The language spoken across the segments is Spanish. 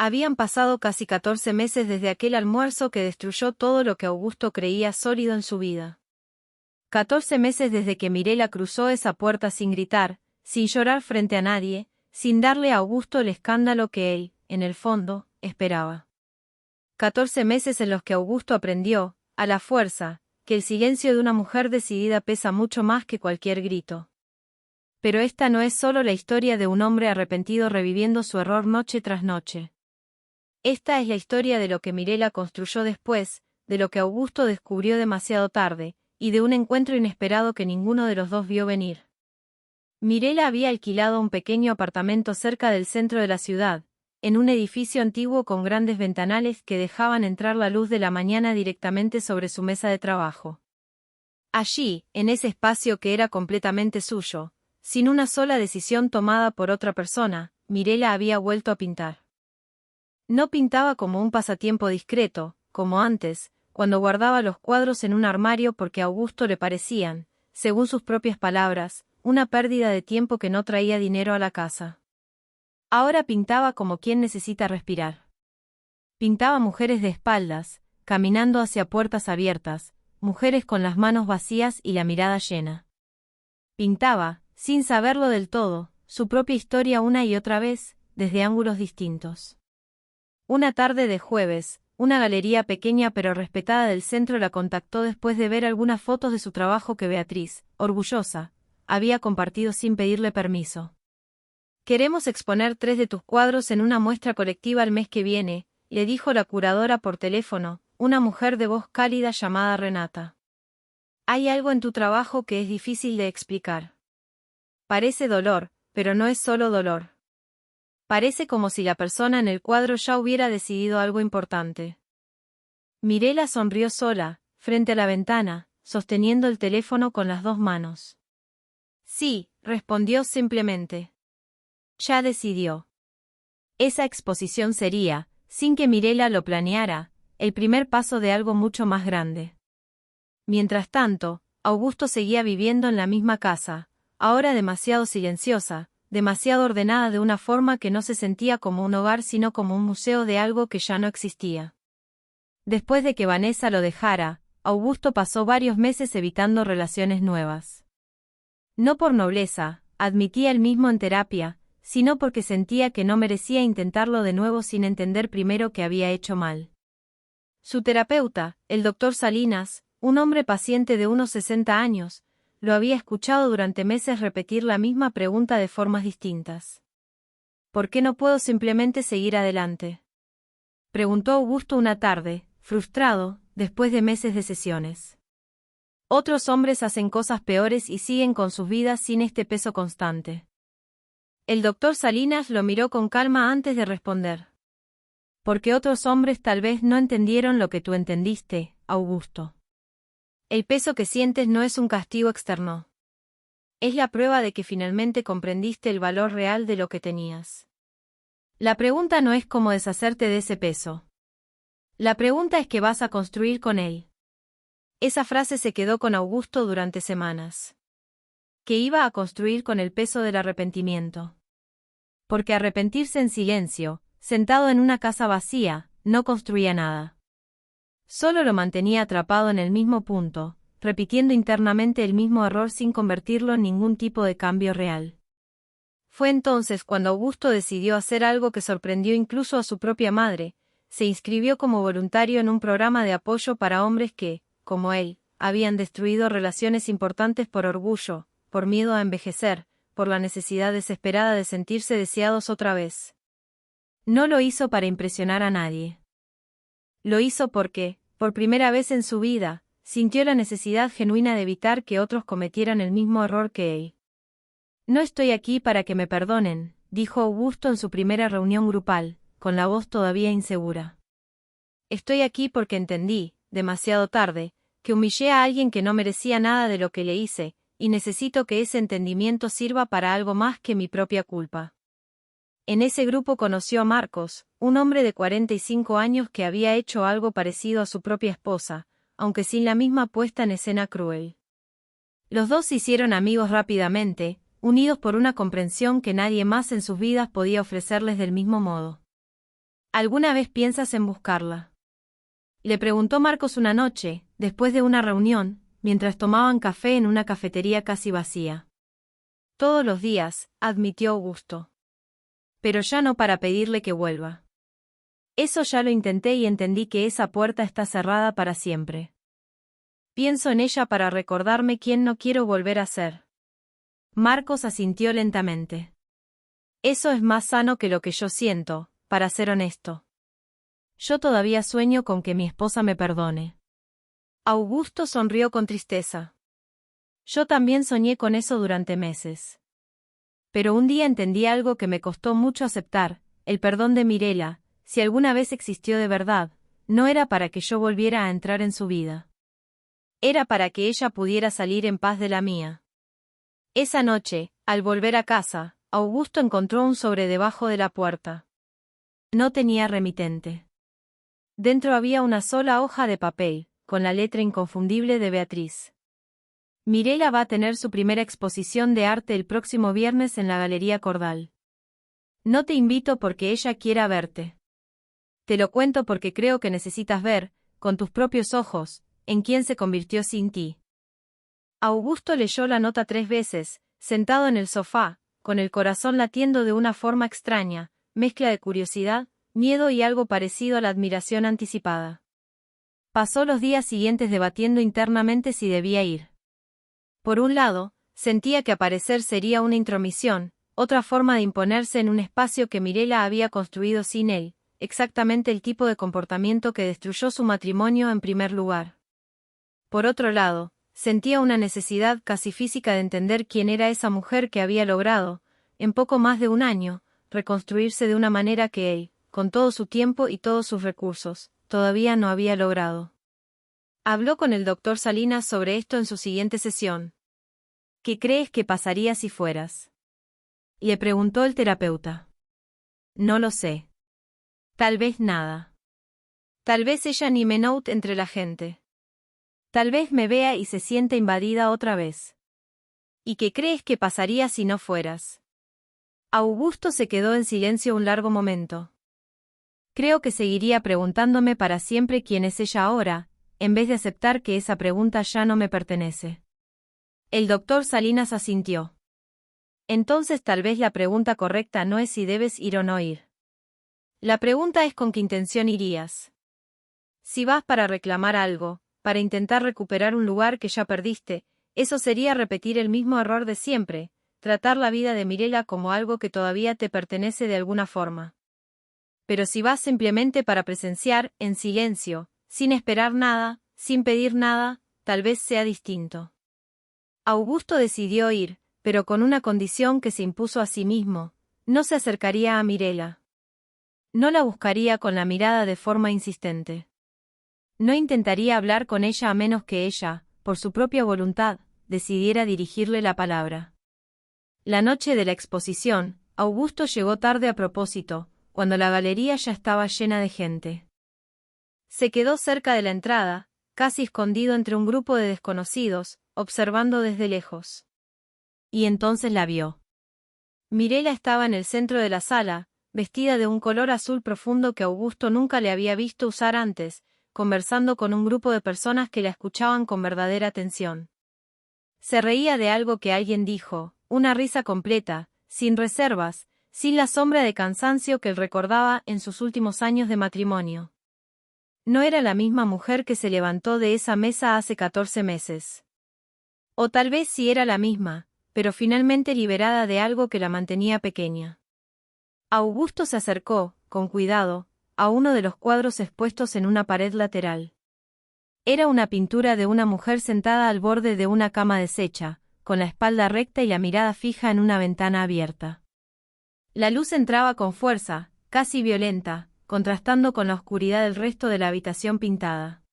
Habían pasado casi 14 meses desde aquel almuerzo que destruyó todo lo que Augusto creía sólido en su vida. 14 meses desde que Mirela cruzó esa puerta sin gritar, sin llorar frente a nadie, sin darle a Augusto el escándalo que él, en el fondo, esperaba. 14 meses en los que Augusto aprendió, a la fuerza, que el silencio de una mujer decidida pesa mucho más que cualquier grito. Pero esta no es solo la historia de un hombre arrepentido reviviendo su error noche tras noche. Esta es la historia de lo que Mirela construyó después, de lo que Augusto descubrió demasiado tarde, y de un encuentro inesperado que ninguno de los dos vio venir. Mirela había alquilado un pequeño apartamento cerca del centro de la ciudad, en un edificio antiguo con grandes ventanales que dejaban entrar la luz de la mañana directamente sobre su mesa de trabajo. Allí, en ese espacio que era completamente suyo, sin una sola decisión tomada por otra persona, Mirela había vuelto a pintar. No pintaba como un pasatiempo discreto, como antes, cuando guardaba los cuadros en un armario porque a Augusto le parecían, según sus propias palabras, una pérdida de tiempo que no traía dinero a la casa. Ahora pintaba como quien necesita respirar. Pintaba mujeres de espaldas, caminando hacia puertas abiertas, mujeres con las manos vacías y la mirada llena. Pintaba, sin saberlo del todo, su propia historia una y otra vez, desde ángulos distintos. Una tarde de jueves, una galería pequeña pero respetada del centro la contactó después de ver algunas fotos de su trabajo que Beatriz, orgullosa, había compartido sin pedirle permiso. «Queremos exponer 3 de tus cuadros en una muestra colectiva el mes que viene», le dijo la curadora por teléfono, una mujer de voz cálida llamada Renata. «Hay algo en tu trabajo que es difícil de explicar. Parece dolor, pero no es solo dolor. Parece como si la persona en el cuadro ya hubiera decidido algo importante». Mirela sonrió sola, frente a la ventana, sosteniendo el teléfono con las 2 manos. «Sí», respondió simplemente. Ya decidió. Esa exposición sería, sin que Mirela lo planeara, el primer paso de algo mucho más grande. Mientras tanto, Augusto seguía viviendo en la misma casa, ahora demasiado silenciosa, demasiado ordenada de una forma que no se sentía como un hogar sino como un museo de algo que ya no existía. Después de que Vanessa lo dejara, Augusto pasó varios meses evitando relaciones nuevas. No por nobleza, admitía él mismo en terapia, sino porque sentía que no merecía intentarlo de nuevo sin entender primero que había hecho mal. Su terapeuta, el doctor Salinas, un hombre paciente de unos 60 años, lo había escuchado durante meses repetir la misma pregunta de formas distintas. ¿Por qué no puedo simplemente seguir adelante?, preguntó Augusto una tarde, frustrado, después de meses de sesiones. Otros hombres hacen cosas peores y siguen con sus vidas sin este peso constante. El doctor Salinas lo miró con calma antes de responder. Porque otros hombres tal vez no entendieron lo que tú entendiste, Augusto. El peso que sientes no es un castigo externo. Es la prueba de que finalmente comprendiste el valor real de lo que tenías. La pregunta no es cómo deshacerte de ese peso. La pregunta es qué vas a construir con él. Esa frase se quedó con Augusto durante semanas. ¿Qué iba a construir con el peso del arrepentimiento? Porque arrepentirse en silencio, sentado en una casa vacía, no construía nada. Solo lo mantenía atrapado en el mismo punto, repitiendo internamente el mismo error sin convertirlo en ningún tipo de cambio real. Fue entonces cuando Augusto decidió hacer algo que sorprendió incluso a su propia madre. Se inscribió como voluntario en un programa de apoyo para hombres que, como él, habían destruido relaciones importantes por orgullo, por miedo a envejecer, por la necesidad desesperada de sentirse deseados otra vez. No lo hizo para impresionar a nadie. Lo hizo porque, por primera vez en su vida, sintió la necesidad genuina de evitar que otros cometieran el mismo error que él. «No estoy aquí para que me perdonen», dijo Augusto en su primera reunión grupal, con la voz todavía insegura. «Estoy aquí porque entendí, demasiado tarde, que humillé a alguien que no merecía nada de lo que le hice, y necesito que ese entendimiento sirva para algo más que mi propia culpa». En ese grupo conoció a Marcos, un hombre de 45 años que había hecho algo parecido a su propia esposa, aunque sin la misma puesta en escena cruel. Los dos se hicieron amigos rápidamente, unidos por una comprensión que nadie más en sus vidas podía ofrecerles del mismo modo. ¿Alguna vez piensas en buscarla? Le preguntó Marcos una noche, después de una reunión, mientras tomaban café en una cafetería casi vacía. Todos los días, admitió Augusto. Pero ya no para pedirle que vuelva. Eso ya lo intenté y entendí que esa puerta está cerrada para siempre. Pienso en ella para recordarme quién no quiero volver a ser. Marcos asintió lentamente. Eso es más sano que lo que yo siento, para ser honesto. Yo todavía sueño con que mi esposa me perdone. Augusto sonrió con tristeza. Yo también soñé con eso durante meses. Pero un día entendí algo que me costó mucho aceptar, el perdón de Mirela, si alguna vez existió de verdad, no era para que yo volviera a entrar en su vida. Era para que ella pudiera salir en paz de la mía. Esa noche, al volver a casa, Augusto encontró un sobre debajo de la puerta. No tenía remitente. Dentro había una sola hoja de papel, con la letra inconfundible de Beatriz. Mirela va a tener su primera exposición de arte el próximo viernes en la Galería Cordal. No te invito porque ella quiera verte. Te lo cuento porque creo que necesitas ver, con tus propios ojos, en quién se convirtió sin ti. Augusto leyó la nota 3 veces, sentado en el sofá, con el corazón latiendo de una forma extraña, mezcla de curiosidad, miedo y algo parecido a la admiración anticipada. Pasó los días siguientes debatiendo internamente si debía ir. Por un lado, sentía que aparecer sería una intromisión, otra forma de imponerse en un espacio que Mirela había construido sin él, exactamente el tipo de comportamiento que destruyó su matrimonio en primer lugar. Por otro lado, sentía una necesidad casi física de entender quién era esa mujer que había logrado, en poco más de un año, reconstruirse de una manera que él, con todo su tiempo y todos sus recursos, todavía no había logrado. Habló con el doctor Salinas sobre esto en su siguiente sesión. ¿Qué crees que pasaría si fueras? Le preguntó el terapeuta. No lo sé. Tal vez nada. Tal vez ella ni me note entre la gente. Tal vez me vea y se sienta invadida otra vez. ¿Y qué crees que pasaría si no fueras? Augusto se quedó en silencio un largo momento. Creo que seguiría preguntándome para siempre quién es ella ahora, en vez de aceptar que esa pregunta ya no me pertenece. El doctor Salinas asintió. Entonces tal vez la pregunta correcta no es si debes ir o no ir. La pregunta es con qué intención irías. Si vas para reclamar algo, para intentar recuperar un lugar que ya perdiste, eso sería repetir el mismo error de siempre, tratar la vida de Mirela como algo que todavía te pertenece de alguna forma. Pero si vas simplemente para presenciar, en silencio, sin esperar nada, sin pedir nada, tal vez sea distinto. Augusto decidió ir, pero con una condición que se impuso a sí mismo: no se acercaría a Mirela. No la buscaría con la mirada de forma insistente. No intentaría hablar con ella a menos que ella, por su propia voluntad, decidiera dirigirle la palabra. La noche de la exposición, Augusto llegó tarde a propósito, cuando la galería ya estaba llena de gente. Se quedó cerca de la entrada, casi escondido entre un grupo de desconocidos, observando desde lejos. Y entonces la vio. Mirela estaba en el centro de la sala, vestida de un color azul profundo que Augusto nunca le había visto usar antes, conversando con un grupo de personas que la escuchaban con verdadera atención. Se reía de algo que alguien dijo, una risa completa, sin reservas, sin la sombra de cansancio que él recordaba en sus últimos años de matrimonio. No era la misma mujer que se levantó de esa mesa hace 14 meses. O tal vez sí era la misma, pero finalmente liberada de algo que la mantenía pequeña. Augusto se acercó, con cuidado, a uno de los cuadros expuestos en una pared lateral. Era una pintura de una mujer sentada al borde de una cama deshecha, con la espalda recta y la mirada fija en una ventana abierta. La luz entraba con fuerza, casi violenta, contrastando con la oscuridad del resto de la habitación pintada.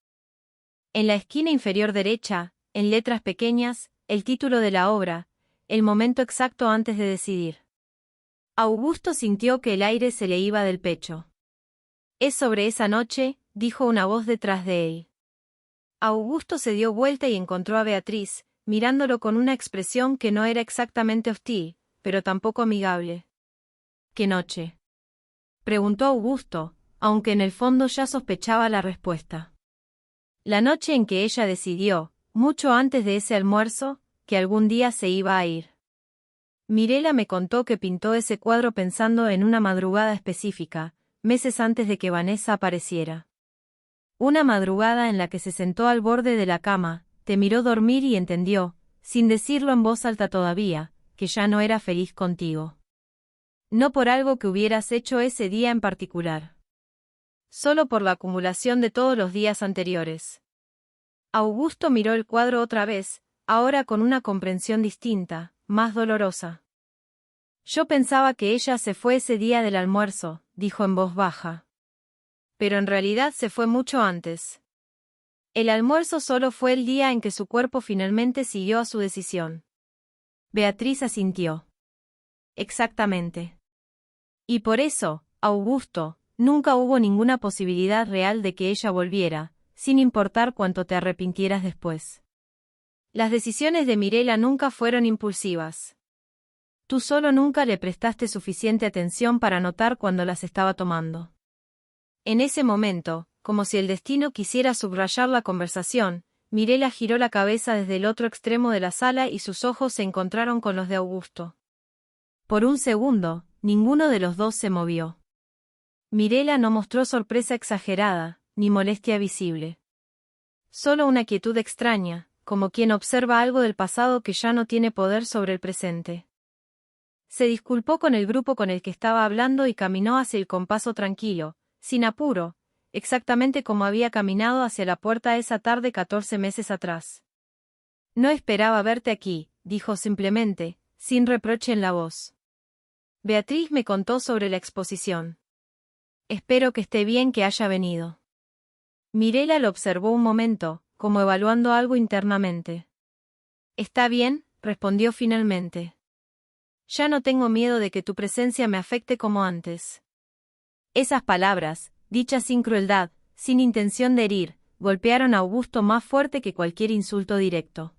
En la esquina inferior derecha, en letras pequeñas, el título de la obra, el momento exacto antes de decidir. Augusto sintió que el aire se le iba del pecho. «Es sobre esa noche», dijo una voz detrás de él. Augusto se dio vuelta y encontró a Beatriz, mirándolo con una expresión que no era exactamente hostil, pero tampoco amigable. «¿Qué noche?», preguntó Augusto, aunque en el fondo ya sospechaba la respuesta. La noche en que ella decidió, mucho antes de ese almuerzo, que algún día se iba a ir. Mirela me contó que pintó ese cuadro pensando en una madrugada específica, meses antes de que Vanessa apareciera. Una madrugada en la que se sentó al borde de la cama, te miró dormir y entendió, sin decirlo en voz alta todavía, que ya no era feliz contigo. No por algo que hubieras hecho ese día en particular. Solo por la acumulación de todos los días anteriores. Augusto miró el cuadro otra vez, ahora con una comprensión distinta, más dolorosa. Yo pensaba que ella se fue ese día del almuerzo, dijo en voz baja. Pero en realidad se fue mucho antes. El almuerzo solo fue el día en que su cuerpo finalmente siguió a su decisión. Beatriz asintió. Exactamente. Y por eso, Augusto, nunca hubo ninguna posibilidad real de que ella volviera, sin importar cuánto te arrepintieras después. Las decisiones de Mirela nunca fueron impulsivas. Tú solo nunca le prestaste suficiente atención para notar cuando las estaba tomando. En ese momento, como si el destino quisiera subrayar la conversación, Mirela giró la cabeza desde el otro extremo de la sala y sus ojos se encontraron con los de Augusto. Por un segundo, ninguno de los dos se movió. Mirela no mostró sorpresa exagerada, ni molestia visible. Solo una quietud extraña, como quien observa algo del pasado que ya no tiene poder sobre el presente. Se disculpó con el grupo con el que estaba hablando y caminó hacia el compaso tranquilo, sin apuro, exactamente como había caminado hacia la puerta esa tarde 14 meses atrás. No esperaba verte aquí, dijo simplemente, sin reproche en la voz. Beatriz me contó sobre la exposición. Espero que esté bien que haya venido. Mirela lo observó un momento, como evaluando algo internamente. Está bien, respondió finalmente. Ya no tengo miedo de que tu presencia me afecte como antes. Esas palabras, dichas sin crueldad, sin intención de herir, golpearon a Augusto más fuerte que cualquier insulto directo.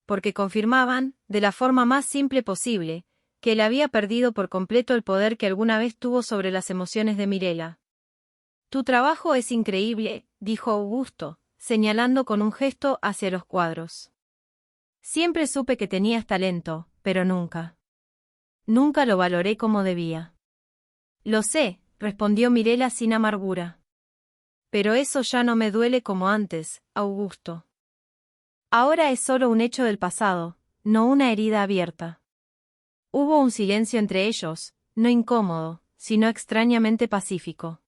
Porque confirmaban, de la forma más simple posible, que él había perdido por completo el poder que alguna vez tuvo sobre las emociones de Mirela. Tu trabajo es increíble, dijo Augusto, señalando con un gesto hacia los cuadros. Siempre supe que tenías talento, pero nunca lo valoré como debía. Lo sé, respondió Mirela sin amargura. Pero eso ya no me duele como antes, Augusto. Ahora es solo un hecho del pasado, no una herida abierta. Hubo un silencio entre ellos, no incómodo, sino extrañamente pacífico.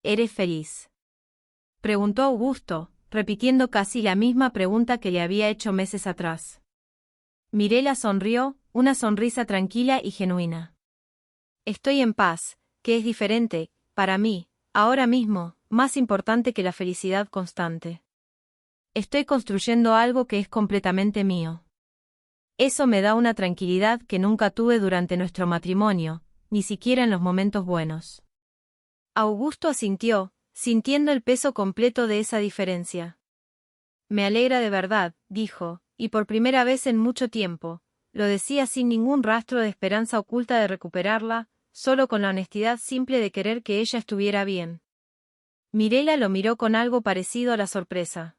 ¿Eres feliz?, preguntó Augusto, repitiendo casi la misma pregunta que le había hecho meses atrás. Mirela sonrió, una sonrisa tranquila y genuina. Estoy en paz, que es diferente, para mí, ahora mismo, más importante que la felicidad constante. Estoy construyendo algo que es completamente mío. Eso me da una tranquilidad que nunca tuve durante nuestro matrimonio, ni siquiera en los momentos buenos. Augusto asintió, sintiendo el peso completo de esa diferencia. Me alegra de verdad, dijo, y por primera vez en mucho tiempo, lo decía sin ningún rastro de esperanza oculta de recuperarla, solo con la honestidad simple de querer que ella estuviera bien. Mirela lo miró con algo parecido a la sorpresa.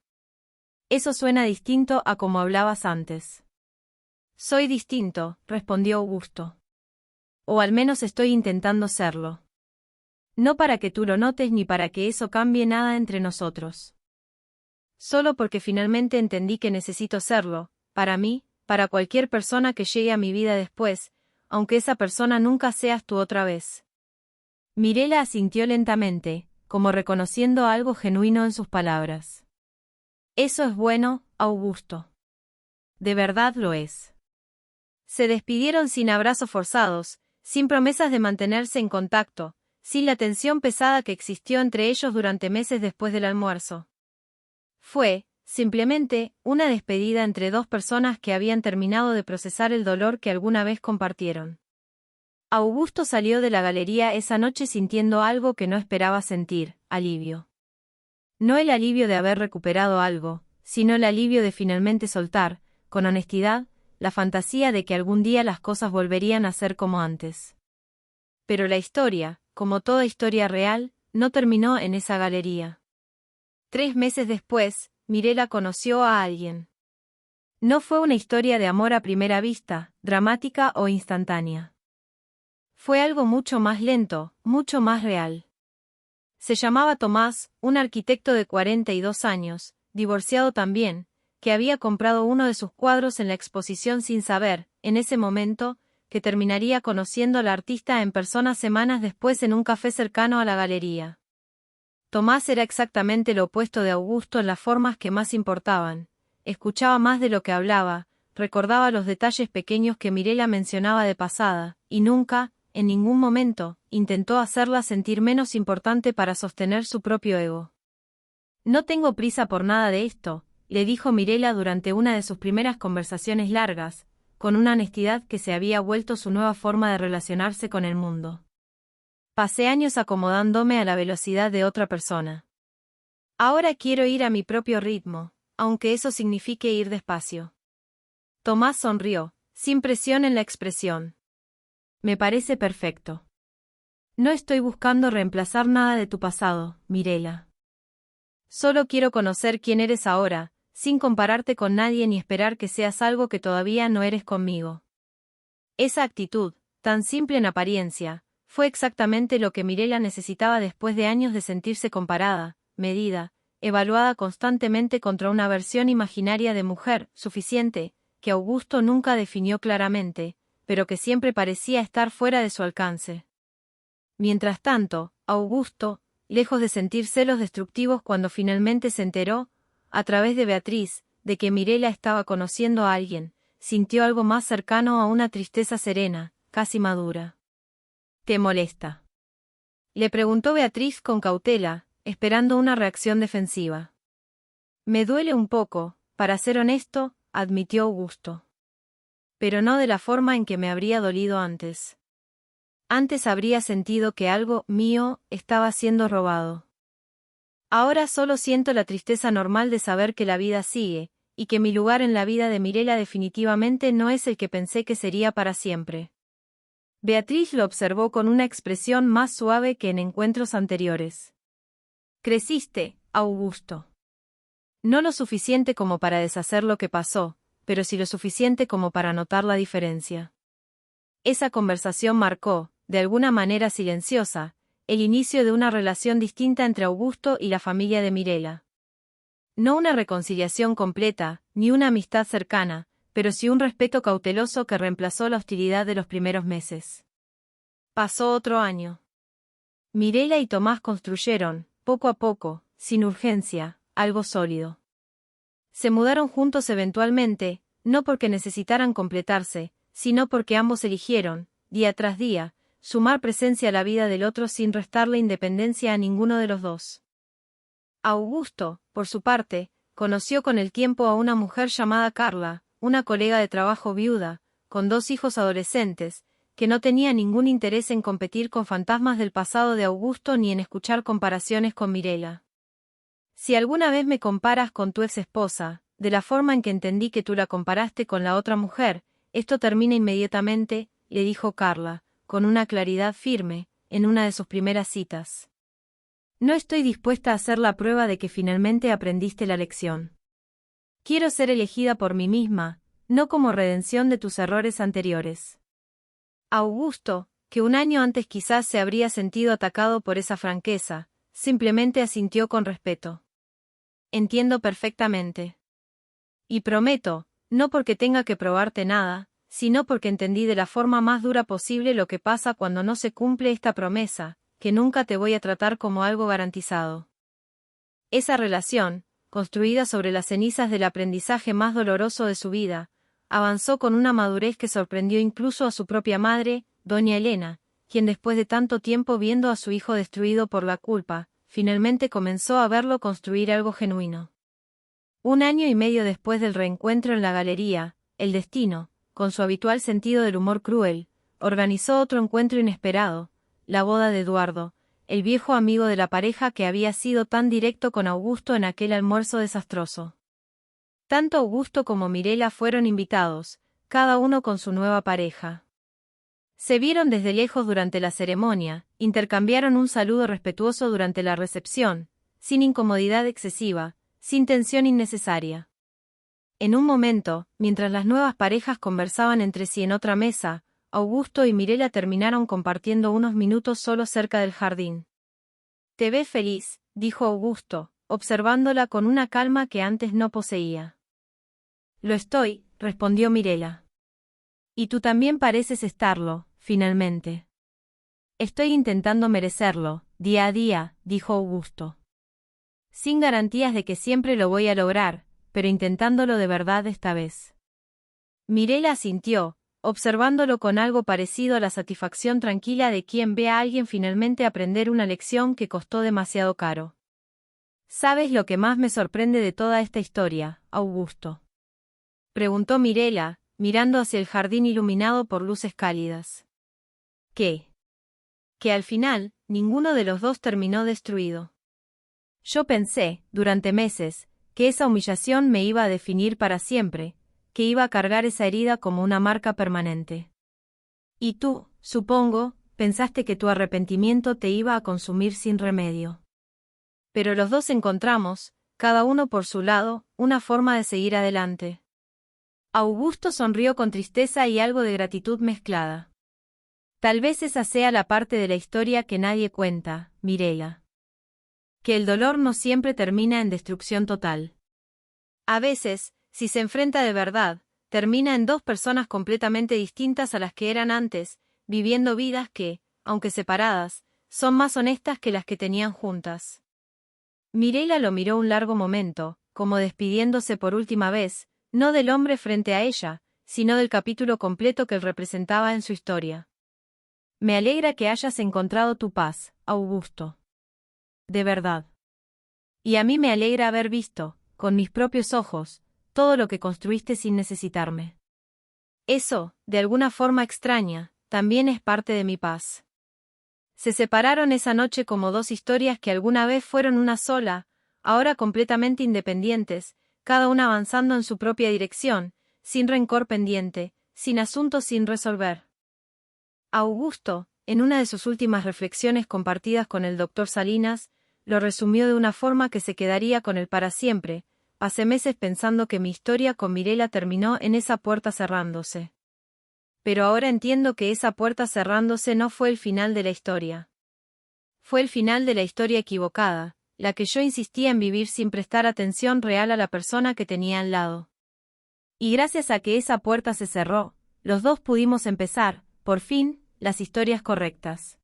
Eso suena distinto a como hablabas antes. Soy distinto, respondió Augusto. O al menos estoy intentando serlo. No para que tú lo notes ni para que eso cambie nada entre nosotros. Solo porque finalmente entendí que necesito serlo, para mí, para cualquier persona que llegue a mi vida después, aunque esa persona nunca seas tú otra vez. Mirela asintió lentamente, como reconociendo algo genuino en sus palabras. Eso es bueno, Augusto. De verdad lo es. Se despidieron sin abrazos forzados, sin promesas de mantenerse en contacto, sin la tensión pesada que existió entre ellos durante meses después del almuerzo. Fue, simplemente, una despedida entre dos personas que habían terminado de procesar el dolor que alguna vez compartieron. Augusto salió de la galería esa noche sintiendo algo que no esperaba sentir, alivio. No el alivio de haber recuperado algo, sino el alivio de finalmente soltar, con honestidad, la fantasía de que algún día las cosas volverían a ser como antes. Pero la historia, como toda historia real, no terminó en esa galería. 3 meses después, Mirela conoció a alguien. No fue una historia de amor a primera vista, dramática o instantánea. Fue algo mucho más lento, mucho más real. Se llamaba Tomás, un arquitecto de 42 años, divorciado también, que había comprado uno de sus cuadros en la exposición sin saber, en ese momento, que terminaría conociendo al artista en persona semanas después en un café cercano a la galería. Tomás era exactamente lo opuesto de Augusto en las formas que más importaban. Escuchaba más de lo que hablaba, recordaba los detalles pequeños que Mirela mencionaba de pasada, y nunca, en ningún momento, intentó hacerla sentir menos importante para sostener su propio ego. «No tengo prisa por nada de esto», le dijo Mirela durante una de sus primeras conversaciones largas, con una honestidad que se había vuelto su nueva forma de relacionarse con el mundo. «Pasé años acomodándome a la velocidad de otra persona. Ahora quiero ir a mi propio ritmo, aunque eso signifique ir despacio». Tomás sonrió, sin presión en la expresión. «Me parece perfecto. No estoy buscando reemplazar nada de tu pasado, Mirela. Solo quiero conocer quién eres ahora, sin compararte con nadie ni esperar que seas algo que todavía no eres conmigo». Esa actitud, tan simple en apariencia, fue exactamente lo que Mirela necesitaba después de años de sentirse comparada, medida, evaluada constantemente contra una versión imaginaria de mujer, suficiente, que Augusto nunca definió claramente, pero que siempre parecía estar fuera de su alcance. Mientras tanto, Augusto, lejos de sentir celos destructivos cuando finalmente se enteró, a través de Beatriz, de que Mirela estaba conociendo a alguien, sintió algo más cercano a una tristeza serena, casi madura. «¿Te molesta?», le preguntó Beatriz con cautela, esperando una reacción defensiva. «Me duele un poco, para ser honesto», admitió Augusto. «Pero no de la forma en que me habría dolido antes. Antes habría sentido que algo mío estaba siendo robado. Ahora solo siento la tristeza normal de saber que la vida sigue, y que mi lugar en la vida de Mirela definitivamente no es el que pensé que sería para siempre». Beatriz lo observó con una expresión más suave que en encuentros anteriores. «Creciste, Augusto. No lo suficiente como para deshacer lo que pasó, pero sí lo suficiente como para notar la diferencia». Esa conversación marcó, de alguna manera silenciosa, el inicio de una relación distinta entre Augusto y la familia de Mirela. No una reconciliación completa, ni una amistad cercana, pero sí un respeto cauteloso que reemplazó la hostilidad de los primeros meses. Pasó otro año. Mirela y Tomás construyeron, poco a poco, sin urgencia, algo sólido. Se mudaron juntos eventualmente, no porque necesitaran completarse, sino porque ambos eligieron, día tras día, sumar presencia a la vida del otro sin restarle independencia a ninguno de los dos. Augusto, por su parte, conoció con el tiempo a una mujer llamada Carla, una colega de trabajo viuda, con 2 hijos adolescentes, que no tenía ningún interés en competir con fantasmas del pasado de Augusto ni en escuchar comparaciones con Mirela. «Si alguna vez me comparas con tu ex esposa, de la forma en que entendí que tú la comparaste con la otra mujer, esto termina inmediatamente», le dijo Carla, con una claridad firme, en una de sus primeras citas. «No estoy dispuesta a hacer la prueba de que finalmente aprendiste la lección. Quiero ser elegida por mí misma, no como redención de tus errores anteriores». Augusto, que un año antes quizás se habría sentido atacado por esa franqueza, simplemente asintió con respeto. «Entiendo perfectamente. Y prometo, no porque tenga que probarte nada, sino porque entendí de la forma más dura posible lo que pasa cuando no se cumple esta promesa, que nunca te voy a tratar como algo garantizado». Esa relación, construida sobre las cenizas del aprendizaje más doloroso de su vida, avanzó con una madurez que sorprendió incluso a su propia madre, doña Elena, quien después de tanto tiempo viendo a su hijo destruido por la culpa, finalmente comenzó a verlo construir algo genuino. 1 año y medio después del reencuentro en la galería, el destino, con su habitual sentido del humor cruel, organizó otro encuentro inesperado, la boda de Eduardo, el viejo amigo de la pareja que había sido tan directo con Augusto en aquel almuerzo desastroso. Tanto Augusto como Mirela fueron invitados, cada uno con su nueva pareja. Se vieron desde lejos durante la ceremonia, intercambiaron un saludo respetuoso durante la recepción, sin incomodidad excesiva, sin tensión innecesaria. En un momento, mientras las nuevas parejas conversaban entre sí en otra mesa, Augusto y Mirela terminaron compartiendo unos minutos solos cerca del jardín. «Te ves feliz», dijo Augusto, observándola con una calma que antes no poseía. «Lo estoy», respondió Mirela. «Y tú también pareces estarlo, finalmente». «Estoy intentando merecerlo, día a día», dijo Augusto. «Sin garantías de que siempre lo voy a lograr, pero intentándolo de verdad esta vez». Mirela asintió, observándolo con algo parecido a la satisfacción tranquila de quien ve a alguien finalmente aprender una lección que costó demasiado caro. «¿Sabes lo que más me sorprende de toda esta historia, Augusto?», preguntó Mirela, mirando hacia el jardín iluminado por luces cálidas. «¿Qué?». «Que al final, ninguno de los dos terminó destruido. Yo pensé, durante meses, que esa humillación me iba a definir para siempre, que iba a cargar esa herida como una marca permanente. Y tú, supongo, pensaste que tu arrepentimiento te iba a consumir sin remedio. Pero los dos encontramos, cada uno por su lado, una forma de seguir adelante». Augusto sonrió con tristeza y algo de gratitud mezclada. «Tal vez esa sea la parte de la historia que nadie cuenta, Mirela. Que el dolor no siempre termina en destrucción total. A veces, si se enfrenta de verdad, termina en dos personas completamente distintas a las que eran antes, viviendo vidas que, aunque separadas, son más honestas que las que tenían juntas». Mirela lo miró un largo momento, como despidiéndose por última vez, no del hombre frente a ella, sino del capítulo completo que él representaba en su historia. «Me alegra que hayas encontrado tu paz, Augusto. De verdad. Y a mí me alegra haber visto, con mis propios ojos, todo lo que construiste sin necesitarme. Eso, de alguna forma extraña, también es parte de mi paz». Se separaron esa noche como dos historias que alguna vez fueron una sola, ahora completamente independientes, cada una avanzando en su propia dirección, sin rencor pendiente, sin asuntos sin resolver. Augusto, en una de sus últimas reflexiones compartidas con el doctor Salinas, lo resumió de una forma que se quedaría con él para siempre: «Hace meses pensando que mi historia con Mirela terminó en esa puerta cerrándose. Pero ahora entiendo que esa puerta cerrándose no fue el final de la historia. Fue el final de la historia equivocada, la que yo insistía en vivir sin prestar atención real a la persona que tenía al lado. Y gracias a que esa puerta se cerró, los dos pudimos empezar, por fin, las historias correctas».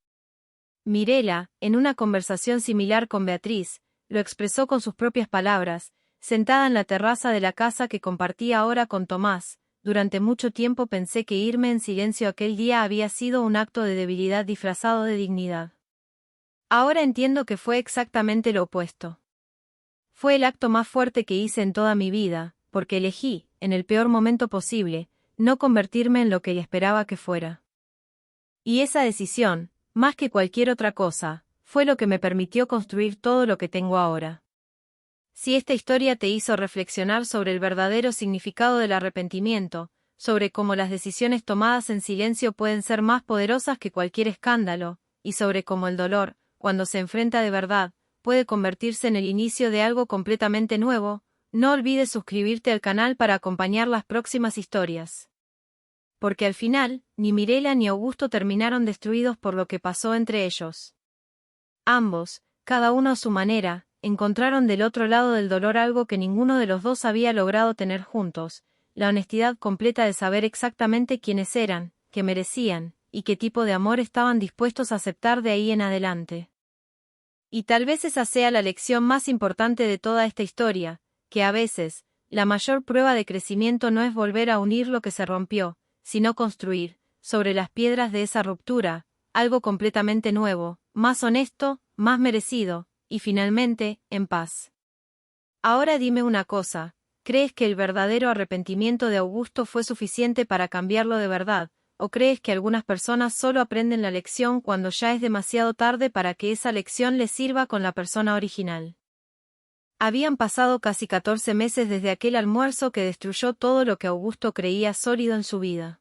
Mirela, en una conversación similar con Beatriz, lo expresó con sus propias palabras, sentada en la terraza de la casa que compartía ahora con Tomás: «Durante mucho tiempo pensé que irme en silencio aquel día había sido un acto de debilidad disfrazado de dignidad. Ahora entiendo que fue exactamente lo opuesto. Fue el acto más fuerte que hice en toda mi vida, porque elegí, en el peor momento posible, no convertirme en lo que esperaba que fuera. Y esa decisión, más que cualquier otra cosa, fue lo que me permitió construir todo lo que tengo ahora». Si esta historia te hizo reflexionar sobre el verdadero significado del arrepentimiento, sobre cómo las decisiones tomadas en silencio pueden ser más poderosas que cualquier escándalo, y sobre cómo el dolor, cuando se enfrenta de verdad, puede convertirse en el inicio de algo completamente nuevo, no olvides suscribirte al canal para acompañar las próximas historias. Porque al final, ni Mirela ni Augusto terminaron destruidos por lo que pasó entre ellos. Ambos, cada uno a su manera, encontraron del otro lado del dolor algo que ninguno de los dos había logrado tener juntos: la honestidad completa de saber exactamente quiénes eran, qué merecían, y qué tipo de amor estaban dispuestos a aceptar de ahí en adelante. Y tal vez esa sea la lección más importante de toda esta historia, que a veces, la mayor prueba de crecimiento no es volver a unir lo que se rompió, sino construir, sobre las piedras de esa ruptura, algo completamente nuevo, más honesto, más merecido, y finalmente, en paz. Ahora dime una cosa: ¿crees que el verdadero arrepentimiento de Augusto fue suficiente para cambiarlo de verdad, o crees que algunas personas solo aprenden la lección cuando ya es demasiado tarde para que esa lección les sirva con la persona original? Habían pasado casi 14 meses desde aquel almuerzo que destruyó todo lo que Augusto creía sólido en su vida.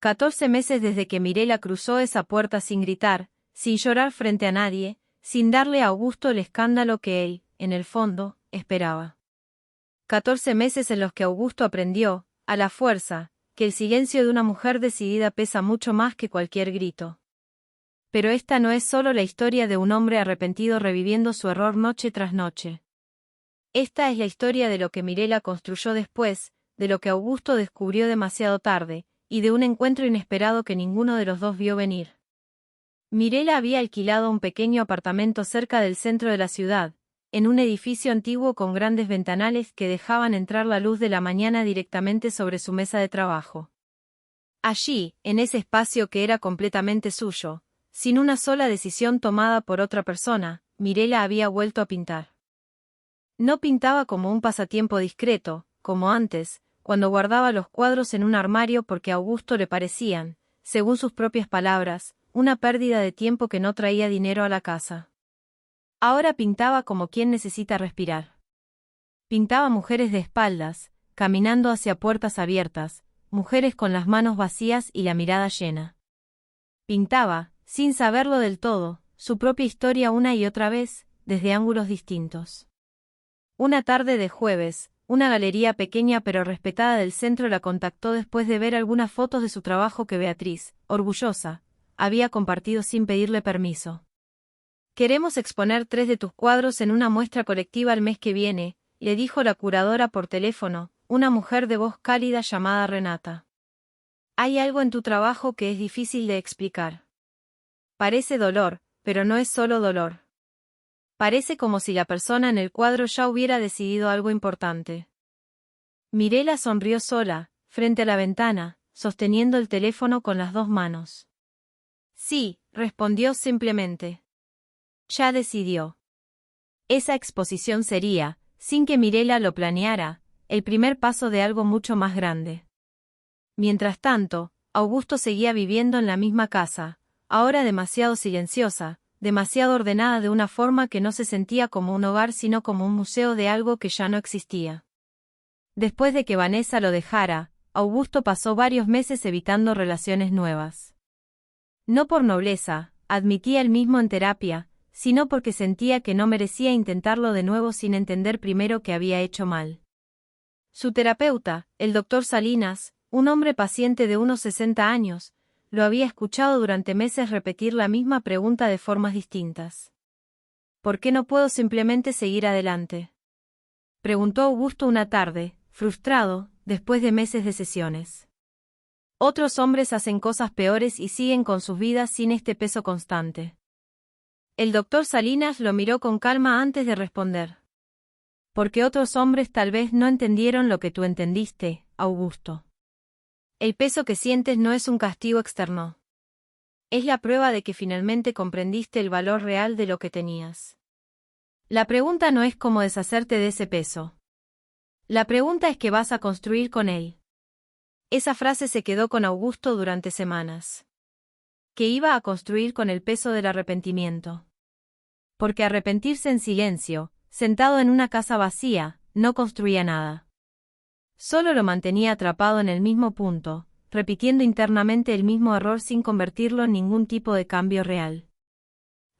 14 meses desde que Mirela cruzó esa puerta sin gritar, sin llorar frente a nadie, sin darle a Augusto el escándalo que él, en el fondo, esperaba. 14 meses en los que Augusto aprendió, a la fuerza, que el silencio de una mujer decidida pesa mucho más que cualquier grito. Pero esta no es solo la historia de un hombre arrepentido reviviendo su error noche tras noche. Esta es la historia de lo que Mirela construyó después, de lo que Augusto descubrió demasiado tarde, y de un encuentro inesperado que ninguno de los dos vio venir. Mirela había alquilado un pequeño apartamento cerca del centro de la ciudad, en un edificio antiguo con grandes ventanales que dejaban entrar la luz de la mañana directamente sobre su mesa de trabajo. Allí, en ese espacio que era completamente suyo, sin una sola decisión tomada por otra persona, Mirela había vuelto a pintar. No pintaba como un pasatiempo discreto, como antes, cuando guardaba los cuadros en un armario porque a Augusto le parecían, según sus propias palabras, una pérdida de tiempo que no traía dinero a la casa. Ahora pintaba como quien necesita respirar. Pintaba mujeres de espaldas, caminando hacia puertas abiertas, mujeres con las manos vacías y la mirada llena. Pintaba, sin saberlo del todo, su propia historia una y otra vez, desde ángulos distintos. Una tarde de jueves, una galería pequeña pero respetada del centro la contactó después de ver algunas fotos de su trabajo que Beatriz, orgullosa, había compartido sin pedirle permiso. «Queremos exponer 3 de tus cuadros en una muestra colectiva el mes que viene», le dijo la curadora por teléfono, una mujer de voz cálida llamada Renata. «Hay algo en tu trabajo que es difícil de explicar. Parece dolor, pero no es solo dolor. Parece como si la persona en el cuadro ya hubiera decidido algo importante». Mirela sonrió sola, frente a la ventana, sosteniendo el teléfono con las 2 manos. «Sí», respondió simplemente. Ya decidió. Esa exposición sería, sin que Mirela lo planeara, el primer paso de algo mucho más grande. Mientras tanto, Augusto seguía viviendo en la misma casa, ahora demasiado silenciosa, demasiado ordenada de una forma que no se sentía como un hogar sino como un museo de algo que ya no existía. Después de que Vanessa lo dejara, Augusto pasó varios meses evitando relaciones nuevas. No por nobleza, admitía él mismo en terapia, sino porque sentía que no merecía intentarlo de nuevo sin entender primero que había hecho mal. Su terapeuta, el doctor Salinas, un hombre paciente de unos 60 años, lo había escuchado durante meses repetir la misma pregunta de formas distintas. ¿Por qué no puedo simplemente seguir adelante?, preguntó Augusto una tarde, frustrado, después de meses de sesiones. Otros hombres hacen cosas peores y siguen con sus vidas sin este peso constante. El doctor Salinas lo miró con calma antes de responder. Porque otros hombres tal vez no entendieron lo que tú entendiste, Augusto. El peso que sientes no es un castigo externo. Es la prueba de que finalmente comprendiste el valor real de lo que tenías. La pregunta no es cómo deshacerte de ese peso. La pregunta es qué vas a construir con él. Esa frase se quedó con Augusto durante semanas. ¿Qué iba a construir con el peso del arrepentimiento? Porque arrepentirse en silencio, sentado en una casa vacía, no construía nada. Solo lo mantenía atrapado en el mismo punto, repitiendo internamente el mismo error sin convertirlo en ningún tipo de cambio real.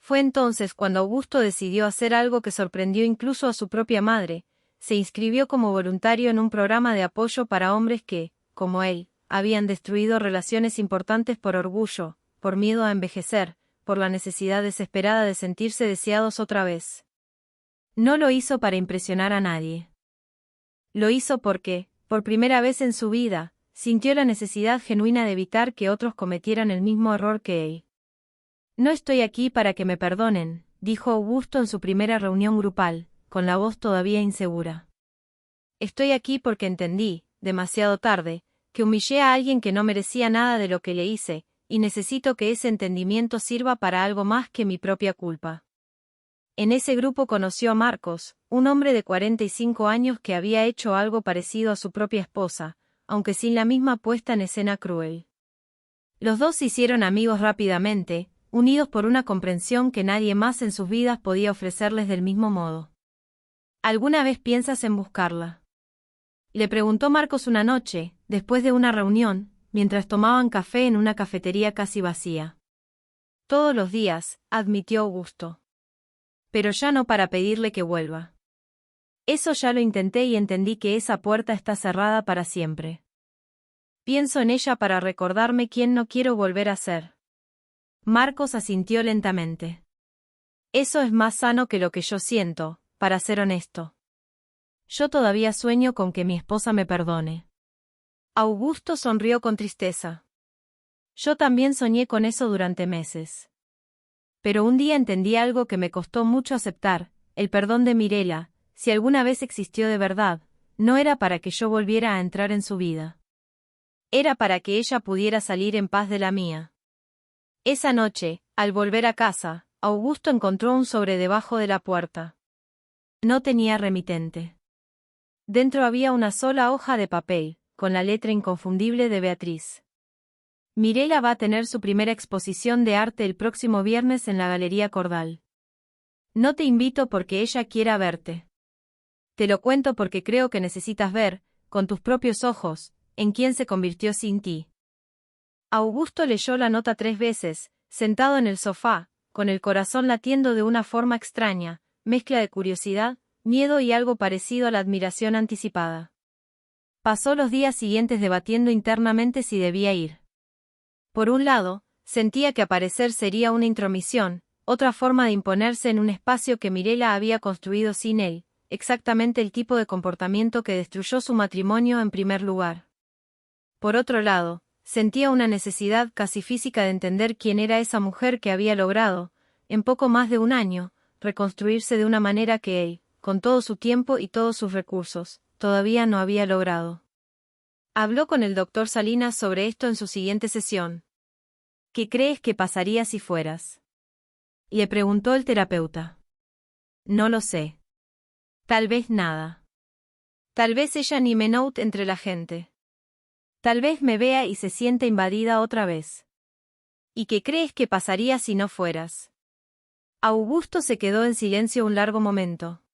Fue entonces cuando Augusto decidió hacer algo que sorprendió incluso a su propia madre. Se inscribió como voluntario en un programa de apoyo para hombres que, como él, habían destruido relaciones importantes por orgullo, por miedo a envejecer, por la necesidad desesperada de sentirse deseados otra vez. No lo hizo para impresionar a nadie. Lo hizo porque, por primera vez en su vida, sintió la necesidad genuina de evitar que otros cometieran el mismo error que él. «No estoy aquí para que me perdonen», dijo Augusto en su primera reunión grupal, con la voz todavía insegura. «Estoy aquí porque entendí, demasiado tarde, que humillé a alguien que no merecía nada de lo que le hice, y necesito que ese entendimiento sirva para algo más que mi propia culpa». En ese grupo conoció a Marcos, un hombre de 45 años que había hecho algo parecido a su propia esposa, aunque sin la misma puesta en escena cruel. Los dos se hicieron amigos rápidamente, unidos por una comprensión que nadie más en sus vidas podía ofrecerles del mismo modo. ¿Alguna vez piensas en buscarla?, le preguntó Marcos una noche, después de una reunión, mientras tomaban café en una cafetería casi vacía. Todos los días, admitió Augusto. Pero ya no para pedirle que vuelva. Eso ya lo intenté y entendí que esa puerta está cerrada para siempre. Pienso en ella para recordarme quién no quiero volver a ser. Marcos asintió lentamente. Eso es más sano que lo que yo siento, para ser honesto. Yo todavía sueño con que mi esposa me perdone. Augusto sonrió con tristeza. Yo también soñé con eso durante meses. Pero un día entendí algo que me costó mucho aceptar, el perdón de Mirela, si alguna vez existió de verdad, no era para que yo volviera a entrar en su vida. Era para que ella pudiera salir en paz de la mía. Esa noche, al volver a casa, Augusto encontró un sobre debajo de la puerta. No tenía remitente. Dentro había una sola hoja de papel, con la letra inconfundible de Beatriz. Mirela va a tener su primera exposición de arte el próximo viernes en la Galería Cordal. No te invito porque ella quiera verte. Te lo cuento porque creo que necesitas ver, con tus propios ojos, en quién se convirtió sin ti. Augusto leyó la nota 3 veces, sentado en el sofá, con el corazón latiendo de una forma extraña, mezcla de curiosidad, miedo y algo parecido a la admiración anticipada. Pasó los días siguientes debatiendo internamente si debía ir. Por un lado, sentía que aparecer sería una intromisión, otra forma de imponerse en un espacio que Mirela había construido sin él, exactamente el tipo de comportamiento que destruyó su matrimonio en primer lugar. Por otro lado, sentía una necesidad casi física de entender quién era esa mujer que había logrado, en poco más de un año, reconstruirse de una manera que él, con todo su tiempo y todos sus recursos, todavía no había logrado. Habló con el doctor Salinas sobre esto en su siguiente sesión. ¿Qué crees que pasaría si fueras? Le preguntó el terapeuta. No lo sé. Tal vez nada. Tal vez ella ni me note entre la gente. Tal vez me vea y se sienta invadida otra vez. ¿Y qué crees que pasaría si no fueras? Augusto se quedó en silencio un largo momento.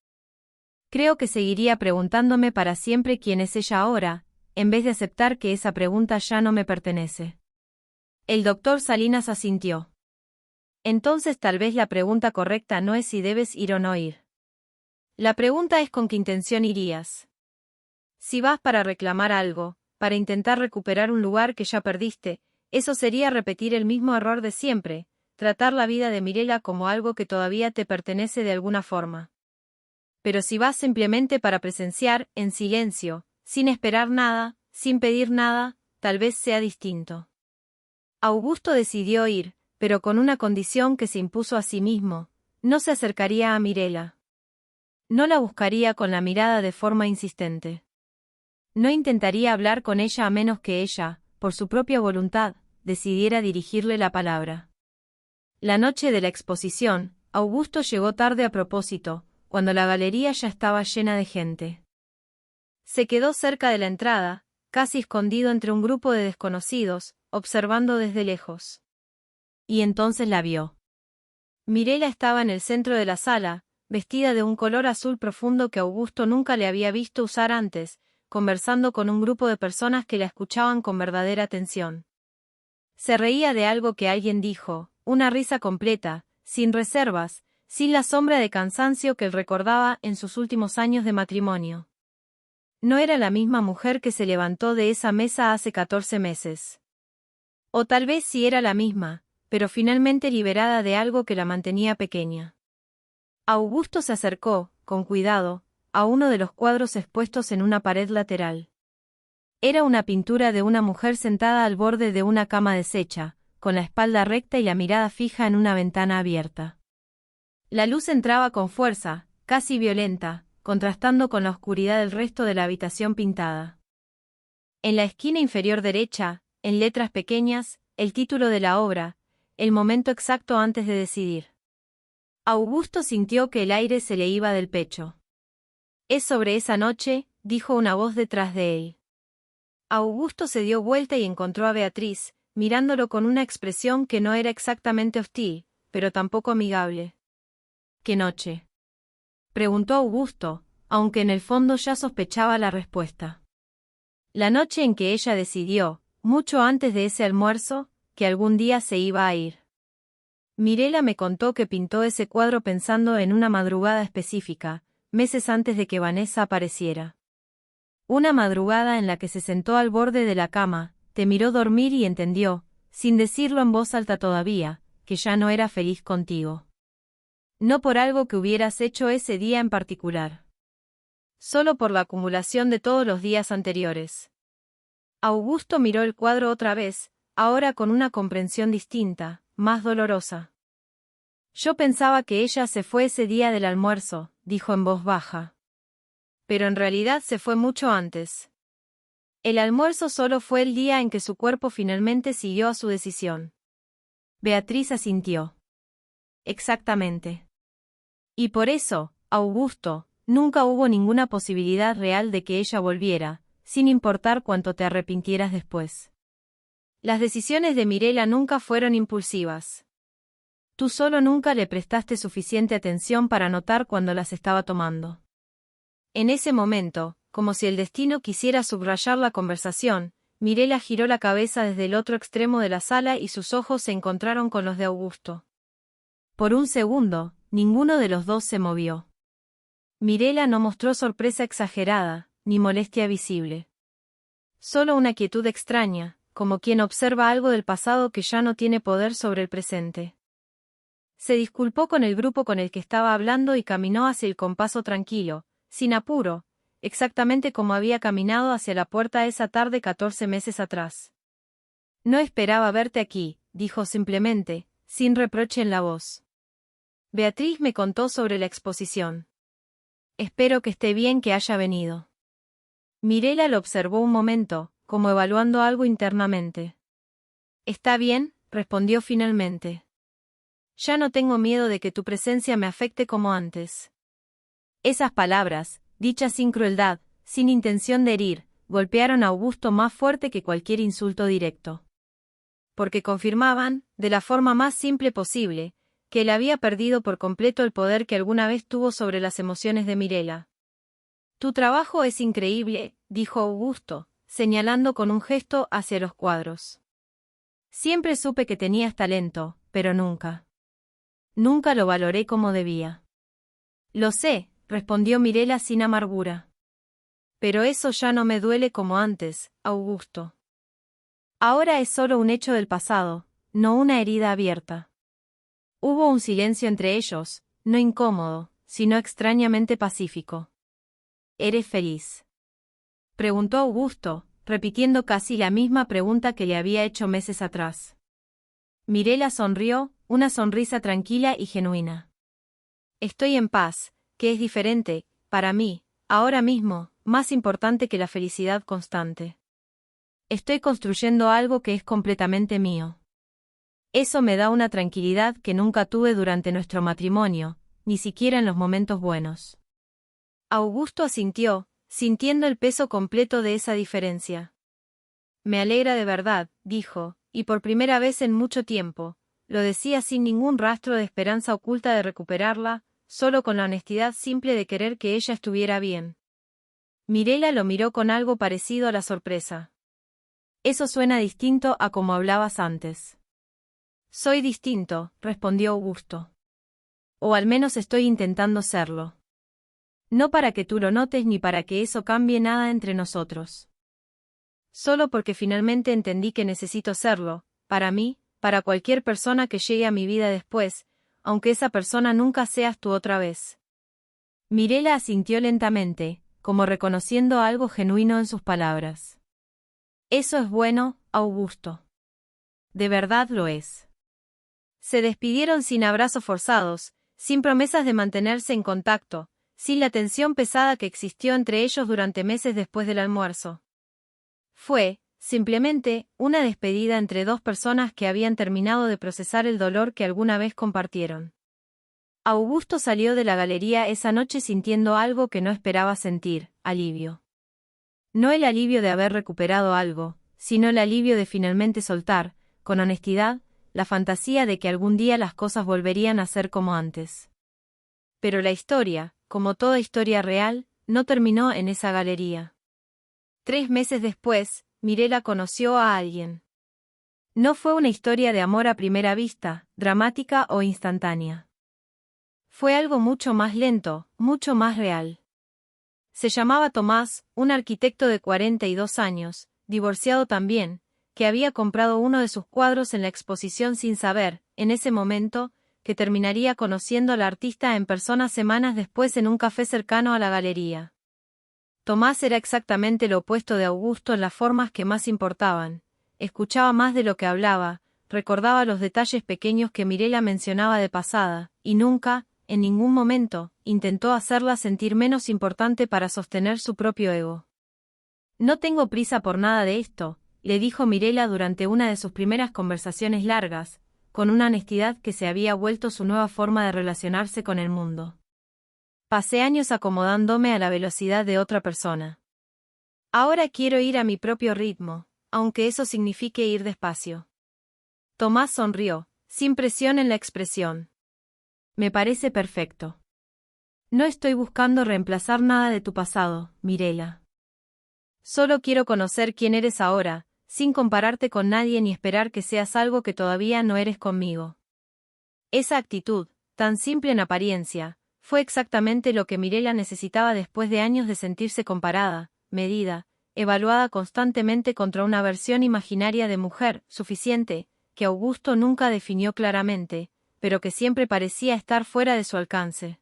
Creo que seguiría preguntándome para siempre quién es ella ahora, en vez de aceptar que esa pregunta ya no me pertenece. El doctor Salinas asintió. Entonces tal vez la pregunta correcta no es si debes ir o no ir. La pregunta es con qué intención irías. Si vas para reclamar algo, para intentar recuperar un lugar que ya perdiste, eso sería repetir el mismo error de siempre, tratar la vida de Mirela como algo que todavía te pertenece de alguna forma. Pero si vas simplemente para presenciar, en silencio, sin esperar nada, sin pedir nada, tal vez sea distinto. Augusto decidió ir, pero con una condición que se impuso a sí mismo: no se acercaría a Mirela. No la buscaría con la mirada de forma insistente. No intentaría hablar con ella a menos que ella, por su propia voluntad, decidiera dirigirle la palabra. La noche de la exposición, Augusto llegó tarde a propósito, cuando la galería ya estaba llena de gente. Se quedó cerca de la entrada, casi escondido entre un grupo de desconocidos, observando desde lejos. Y entonces la vio. Mirela estaba en el centro de la sala, vestida de un color azul profundo que Augusto nunca le había visto usar antes, conversando con un grupo de personas que la escuchaban con verdadera atención. Se reía de algo que alguien dijo, una risa completa, sin reservas, sin la sombra de cansancio que él recordaba en sus últimos años de matrimonio. No era la misma mujer que se levantó de esa mesa hace 14 meses. O tal vez sí era la misma, pero finalmente liberada de algo que la mantenía pequeña. Augusto se acercó, con cuidado, a uno de los cuadros expuestos en una pared lateral. Era una pintura de una mujer sentada al borde de una cama deshecha, con la espalda recta y la mirada fija en una ventana abierta. La luz entraba con fuerza, casi violenta, contrastando con la oscuridad del resto de la habitación pintada. En la esquina inferior derecha, en letras pequeñas, el título de la obra, el momento exacto antes de decidir. Augusto sintió que el aire se le iba del pecho. «Es sobre esa noche», dijo una voz detrás de él. Augusto se dio vuelta y encontró a Beatriz, mirándolo con una expresión que no era exactamente hostil, pero tampoco amigable. «¿Qué noche?», preguntó Augusto, aunque en el fondo ya sospechaba la respuesta. La noche en que ella decidió, mucho antes de ese almuerzo, que algún día se iba a ir. Mirela me contó que pintó ese cuadro pensando en una madrugada específica, meses antes de que Vanessa apareciera. Una madrugada en la que se sentó al borde de la cama, te miró dormir y entendió, sin decirlo en voz alta todavía, que ya no era feliz contigo. No por algo que hubieras hecho ese día en particular. Solo por la acumulación de todos los días anteriores. Augusto miró el cuadro otra vez, ahora con una comprensión distinta, más dolorosa. Yo pensaba que ella se fue ese día del almuerzo, dijo en voz baja. Pero en realidad se fue mucho antes. El almuerzo solo fue el día en que su cuerpo finalmente siguió a su decisión. Beatriz asintió. Exactamente. Y por eso, Augusto, nunca hubo ninguna posibilidad real de que ella volviera, sin importar cuánto te arrepintieras después. Las decisiones de Mirela nunca fueron impulsivas. Tú solo nunca le prestaste suficiente atención para notar cuando las estaba tomando. En ese momento, como si el destino quisiera subrayar la conversación, Mirela giró la cabeza desde el otro extremo de la sala y sus ojos se encontraron con los de Augusto. Por un segundo, ninguno de los dos se movió. Mirela no mostró sorpresa exagerada, ni molestia visible. Solo una quietud extraña, como quien observa algo del pasado que ya no tiene poder sobre el presente. Se disculpó con el grupo con el que estaba hablando y caminó hacia el compaso tranquilo, sin apuro, exactamente como había caminado hacia la puerta esa tarde 14 meses atrás. No esperaba verte aquí, dijo simplemente, sin reproche en la voz. Beatriz me contó sobre la exposición. Espero que esté bien que haya venido. Mirela lo observó un momento, como evaluando algo internamente. Está bien, respondió finalmente. Ya no tengo miedo de que tu presencia me afecte como antes. Esas palabras, dichas sin crueldad, sin intención de herir, golpearon a Augusto más fuerte que cualquier insulto directo. Porque confirmaban, de la forma más simple posible, que él había perdido por completo el poder que alguna vez tuvo sobre las emociones de Mirela. Tu trabajo es increíble, dijo Augusto, señalando con un gesto hacia los cuadros. Siempre supe que tenías talento, pero nunca lo valoré como debía. Lo sé, respondió Mirela sin amargura. Pero eso ya no me duele como antes, Augusto. Ahora es solo un hecho del pasado, no una herida abierta. Hubo un silencio entre ellos, no incómodo, sino extrañamente pacífico. ¿Eres feliz?, preguntó Augusto, repitiendo casi la misma pregunta que le había hecho meses atrás. Mirela sonrió, una sonrisa tranquila y genuina. Estoy en paz, que es diferente, para mí, ahora mismo, más importante que la felicidad constante. Estoy construyendo algo que es completamente mío. Eso me da una tranquilidad que nunca tuve durante nuestro matrimonio, ni siquiera en los momentos buenos. Augusto asintió, sintiendo el peso completo de esa diferencia. Me alegra de verdad, dijo, y por primera vez en mucho tiempo, lo decía sin ningún rastro de esperanza oculta de recuperarla, solo con la honestidad simple de querer que ella estuviera bien. Mirela lo miró con algo parecido a la sorpresa. Eso suena distinto a como hablabas antes. Soy distinto, respondió Augusto. O al menos estoy intentando serlo. No para que tú lo notes ni para que eso cambie nada entre nosotros. Solo porque finalmente entendí que necesito serlo, para mí, para cualquier persona que llegue a mi vida después, aunque esa persona nunca seas tú otra vez. Mirela asintió lentamente, como reconociendo algo genuino en sus palabras. Eso es bueno, Augusto. De verdad lo es. Se despidieron sin abrazos forzados, sin promesas de mantenerse en contacto, sin la tensión pesada que existió entre ellos durante meses después del almuerzo. Fue, simplemente, una despedida entre dos personas que habían terminado de procesar el dolor que alguna vez compartieron. Augusto salió de la galería esa noche sintiendo algo que no esperaba sentir, alivio. No el alivio de haber recuperado algo, sino el alivio de finalmente soltar, con honestidad, la fantasía de que algún día las cosas volverían a ser como antes. Pero la historia, como toda historia real, no terminó en esa galería. 3 meses después, Mirela conoció a alguien. No fue una historia de amor a primera vista, dramática o instantánea. Fue algo mucho más lento, mucho más real. Se llamaba Tomás, un arquitecto de 42 años, divorciado también, que había comprado uno de sus cuadros en la exposición sin saber, en ese momento, que terminaría conociendo al artista en persona semanas después en un café cercano a la galería. Tomás era exactamente lo opuesto de Augusto en las formas que más importaban. Escuchaba más de lo que hablaba, recordaba los detalles pequeños que Mirela mencionaba de pasada, y nunca, en ningún momento, intentó hacerla sentir menos importante para sostener su propio ego. «No tengo prisa por nada de esto», le dijo Mirela durante una de sus primeras conversaciones largas, con una honestidad que se había vuelto su nueva forma de relacionarse con el mundo. «Pasé años acomodándome a la velocidad de otra persona. Ahora quiero ir a mi propio ritmo, aunque eso signifique ir despacio». Tomás sonrió, sin presión en la expresión. «Me parece perfecto. No estoy buscando reemplazar nada de tu pasado, Mirela. Solo quiero conocer quién eres ahora, sin compararte con nadie ni esperar que seas algo que todavía no eres conmigo». Esa actitud, tan simple en apariencia, fue exactamente lo que Mirela necesitaba después de años de sentirse comparada, medida, evaluada constantemente contra una versión imaginaria de mujer, suficiente, que Augusto nunca definió claramente, pero que siempre parecía estar fuera de su alcance.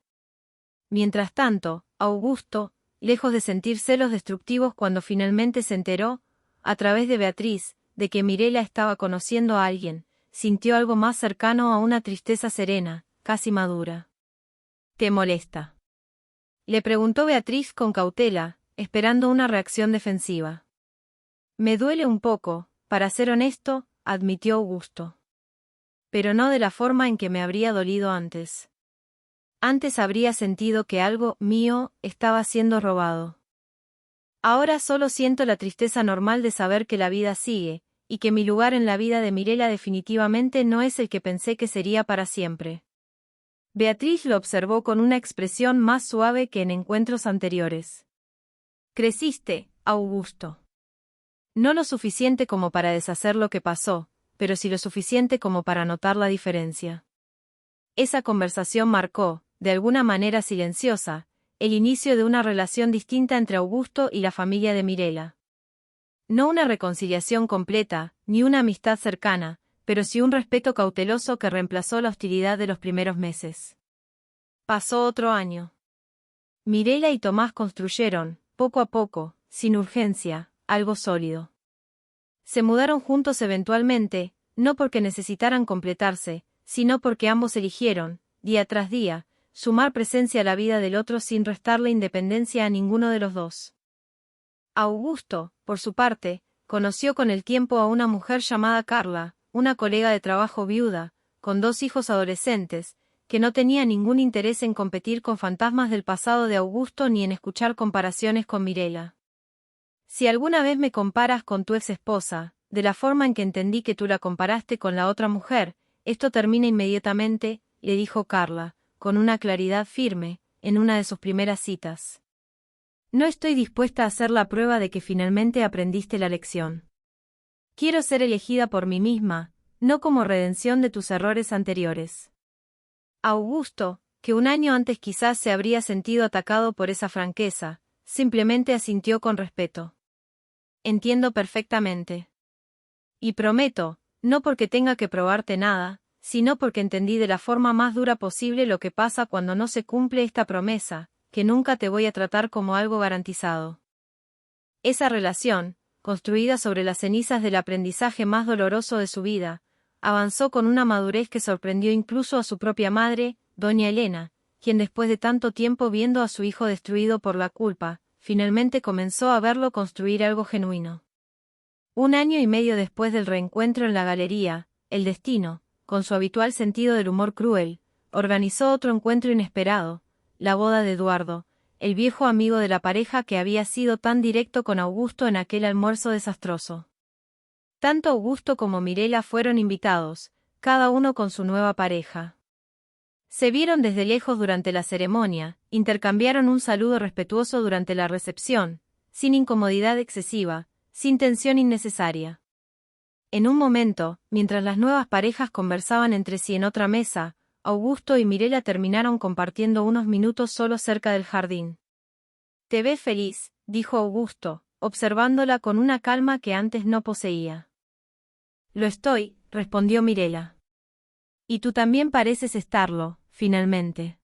Mientras tanto, Augusto, lejos de sentir celos destructivos cuando finalmente se enteró, a través de Beatriz, de que Mirela estaba conociendo a alguien, sintió algo más cercano a una tristeza serena, casi madura. «¿Te molesta?», le preguntó Beatriz con cautela, esperando una reacción defensiva. «Me duele un poco, para ser honesto», admitió Augusto. «Pero no de la forma en que me habría dolido antes. Antes habría sentido que algo mío estaba siendo robado. Ahora solo siento la tristeza normal de saber que la vida sigue, y que mi lugar en la vida de Mirela definitivamente no es el que pensé que sería para siempre». Beatriz lo observó con una expresión más suave que en encuentros anteriores. «Creciste, Augusto. No lo suficiente como para deshacer lo que pasó, pero sí lo suficiente como para notar la diferencia». Esa conversación marcó, de alguna manera silenciosa, el inicio de una relación distinta entre Augusto y la familia de Mirela. No una reconciliación completa, ni una amistad cercana, pero sí un respeto cauteloso que reemplazó la hostilidad de los primeros meses. Pasó otro año. Mirela y Tomás construyeron, poco a poco, sin urgencia, algo sólido. Se mudaron juntos eventualmente, no porque necesitaran completarse, sino porque ambos eligieron, día tras día, sumar presencia a la vida del otro sin restarle independencia a ninguno de los dos. Augusto, por su parte, conoció con el tiempo a una mujer llamada Carla, una colega de trabajo viuda, con 2 hijos adolescentes, que no tenía ningún interés en competir con fantasmas del pasado de Augusto ni en escuchar comparaciones con Mirela. «Si alguna vez me comparas con tu ex esposa, de la forma en que entendí que tú la comparaste con la otra mujer, esto termina inmediatamente», le dijo Carla, con una claridad firme, en una de sus primeras citas. «No estoy dispuesta a hacer la prueba de que finalmente aprendiste la lección. Quiero ser elegida por mí misma, no como redención de tus errores anteriores». Augusto, que un año antes quizás se habría sentido atacado por esa franqueza, simplemente asintió con respeto. «Entiendo perfectamente. Y prometo, no porque tenga que probarte nada, sino porque entendí de la forma más dura posible lo que pasa cuando no se cumple esta promesa, que nunca te voy a tratar como algo garantizado». Esa relación, construida sobre las cenizas del aprendizaje más doloroso de su vida, avanzó con una madurez que sorprendió incluso a su propia madre, doña Elena, quien después de tanto tiempo viendo a su hijo destruido por la culpa, finalmente comenzó a verlo construir algo genuino. 1 año y medio después del reencuentro en la galería, el destino, con su habitual sentido del humor cruel, organizó otro encuentro inesperado, la boda de Eduardo, el viejo amigo de la pareja que había sido tan directo con Augusto en aquel almuerzo desastroso. Tanto Augusto como Mirela fueron invitados, cada uno con su nueva pareja. Se vieron desde lejos durante la ceremonia, intercambiaron un saludo respetuoso durante la recepción, sin incomodidad excesiva, sin tensión innecesaria. En un momento, mientras las nuevas parejas conversaban entre sí en otra mesa, Augusto y Mirela terminaron compartiendo unos minutos solos cerca del jardín. «Te ves feliz», dijo Augusto, observándola con una calma que antes no poseía. «Lo estoy», respondió Mirela. «Y tú también pareces estarlo, finalmente».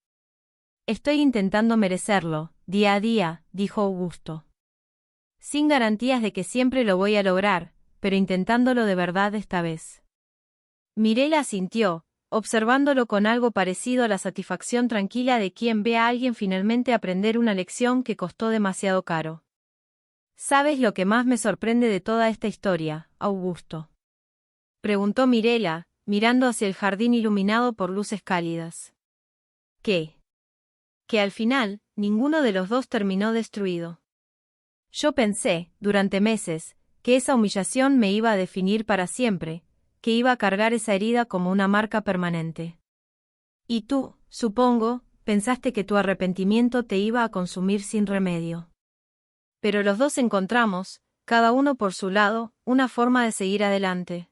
«Estoy intentando merecerlo, día a día», dijo Augusto. «Sin garantías de que siempre lo voy a lograr, pero intentándolo de verdad esta vez». Mirela asintió, observándolo con algo parecido a la satisfacción tranquila de quien ve a alguien finalmente aprender una lección que costó demasiado caro. «¿Sabes lo que más me sorprende de toda esta historia, Augusto?», preguntó Mirela, mirando hacia el jardín iluminado por luces cálidas. «¿Qué?». «Que al final, ninguno de los dos terminó destruido. Yo pensé, durante meses, que esa humillación me iba a definir para siempre, que iba a cargar esa herida como una marca permanente. Y tú, supongo, pensaste que tu arrepentimiento te iba a consumir sin remedio. Pero los dos encontramos, cada uno por su lado, una forma de seguir adelante».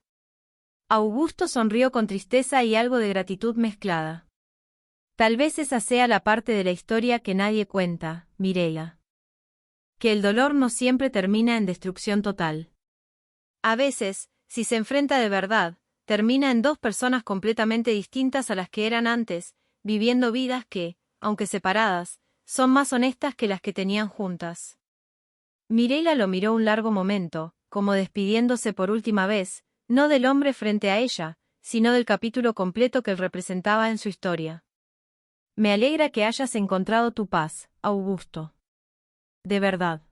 Augusto sonrió con tristeza y algo de gratitud mezclada. «Tal vez esa sea la parte de la historia que nadie cuenta, Mirela. Que el dolor no siempre termina en destrucción total. A veces, si se enfrenta de verdad, termina en dos personas completamente distintas a las que eran antes, viviendo vidas que, aunque separadas, son más honestas que las que tenían juntas». Mirela lo miró un largo momento, como despidiéndose por última vez, no del hombre frente a ella, sino del capítulo completo que él representaba en su historia. «Me alegra que hayas encontrado tu paz, Augusto. De verdad.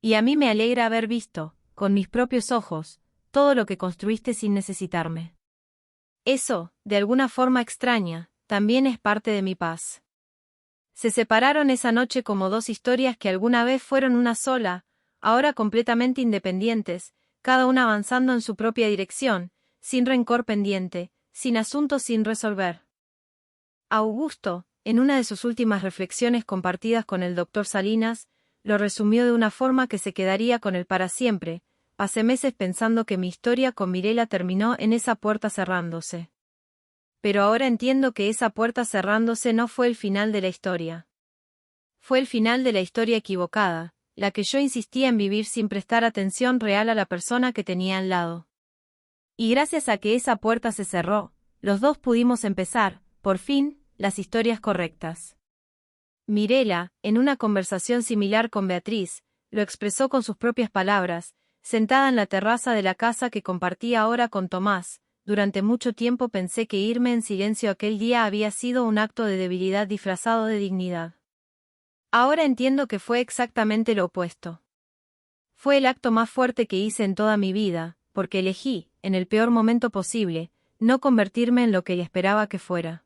Y a mí me alegra haber visto, con mis propios ojos, todo lo que construiste sin necesitarme. Eso, de alguna forma extraña, también es parte de mi paz». Se separaron esa noche como dos historias que alguna vez fueron una sola, ahora completamente independientes, cada una avanzando en su propia dirección, sin rencor pendiente, sin asuntos sin resolver. Augusto, en una de sus últimas reflexiones compartidas con el doctor Salinas, lo resumió de una forma que se quedaría con él para siempre: «Pasé meses pensando que mi historia con Mirela terminó en esa puerta cerrándose. Pero ahora entiendo que esa puerta cerrándose no fue el final de la historia. Fue el final de la historia equivocada, la que yo insistía en vivir sin prestar atención real a la persona que tenía al lado. Y gracias a que esa puerta se cerró, los dos pudimos empezar, por fin, las historias correctas». Mirela, en una conversación similar con Beatriz, lo expresó con sus propias palabras, sentada en la terraza de la casa que compartía ahora con Tomás: «Durante mucho tiempo pensé que irme en silencio aquel día había sido un acto de debilidad disfrazado de dignidad. Ahora entiendo que fue exactamente lo opuesto. Fue el acto más fuerte que hice en toda mi vida, porque elegí, en el peor momento posible, no convertirme en lo que esperaba que fuera.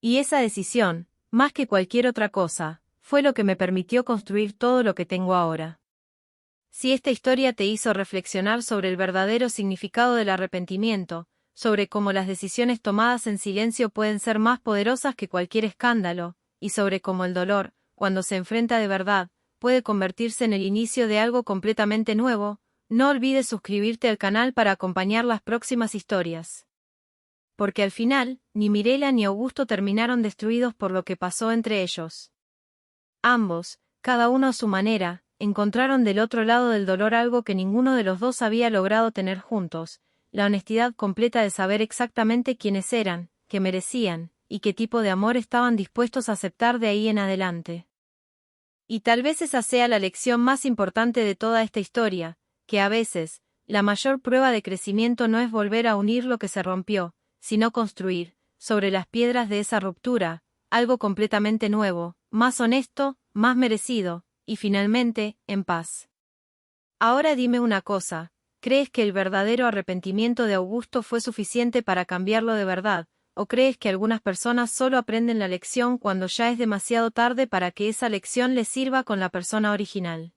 Y esa decisión, más que cualquier otra cosa, fue lo que me permitió construir todo lo que tengo ahora». Si esta historia te hizo reflexionar sobre el verdadero significado del arrepentimiento, sobre cómo las decisiones tomadas en silencio pueden ser más poderosas que cualquier escándalo, y sobre cómo el dolor, cuando se enfrenta de verdad, puede convertirse en el inicio de algo completamente nuevo, no olvides suscribirte al canal para acompañar las próximas historias. Porque al final, ni Mirela ni Augusto terminaron destruidos por lo que pasó entre ellos. Ambos, cada uno a su manera, encontraron del otro lado del dolor algo que ninguno de los dos había logrado tener juntos: la honestidad completa de saber exactamente quiénes eran, qué merecían, y qué tipo de amor estaban dispuestos a aceptar de ahí en adelante. Y tal vez esa sea la lección más importante de toda esta historia, que a veces, la mayor prueba de crecimiento no es volver a unir lo que se rompió, sino construir, sobre las piedras de esa ruptura, algo completamente nuevo, más honesto, más merecido, y finalmente, en paz. Ahora dime una cosa: ¿crees que el verdadero arrepentimiento de Augusto fue suficiente para cambiarlo de verdad, o crees que algunas personas solo aprenden la lección cuando ya es demasiado tarde para que esa lección les sirva con la persona original?